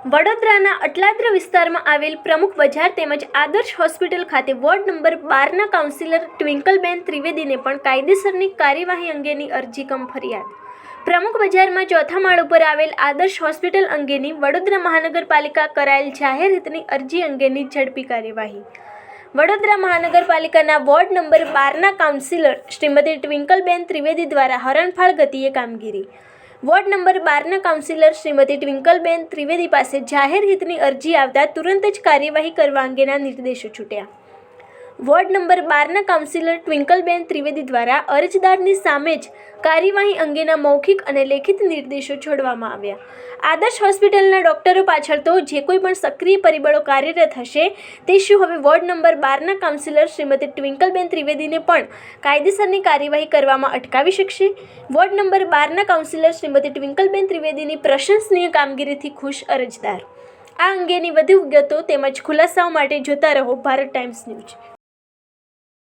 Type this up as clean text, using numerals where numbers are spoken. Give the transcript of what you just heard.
વડોદરાના અટલાદરા વિસ્તારમાં આવેલ પ્રમુખ બજાર તેમજ આદર્શ હોસ્પિટલ ખાતે વોર્ડ નંબર 12ના કાઉન્સિલર ટ્વિંકલબેન ત્રિવેદીને પણ કાયદેસરની કાર્યવાહી અંગેની અરજી કમ ફરિયાદ. પ્રમુખ બજારમાં ચોથા માળ ઉપર આવેલ આદર્શ હોસ્પિટલ અંગેની વડોદરા મહાનગરપાલિકા કરાયેલ જાહેર હિતની અરજી અંગેની ઝડપી કાર્યવાહી. વડોદરા મહાનગરપાલિકાના ward number 12ના councillor Shrimati ટ્વિંકલબેન Trivedi દ્વારા હરણફાળ ગતિએ કામગીરી. Ward number 12ના councillor Shrimati ટ્વિંકલબેન Trivedi પાસે જાહેર હિતની અરજી આવતા તુરંત જ કાર્યવાહી કરવા અંગેના નિર્દેશો છૂટ્યા. વોર્ડ નંબર 12ના કાઉન્સિલર ટ્વિંકલબેન ત્રિવેદી દ્વારા અરજદારની સામે જ કાર્યવાહી અંગેના મૌખિક અને લેખિત નિર્દેશો છોડવામાં આવ્યા. આદર્શ હોસ્પિટલના ડોક્ટરો પાછળ તો જે કોઈ પણ સક્રિય પરિબળો કાર્યરત હશે તે શું હવે વોર્ડ નંબર 12ના કાઉન્સિલર શ્રીમતી ટ્વિંકલબેન ત્રિવેદીને પણ કાયદેસરની કાર્યવાહી કરવામાં અટકાવી શકશે? વોર્ડ નંબર 12ના કાઉન્સિલર શ્રીમતી ટ્વિંકલબેન ત્રિવેદીની પ્રશંસનીય કામગીરીથી ખુશ અરજદાર. આ અંગેની વધુ વિગતો તેમજ ખુલાસાઓ માટે જોતા રહો ભારત ટાઈમ્સ ન્યૂઝ.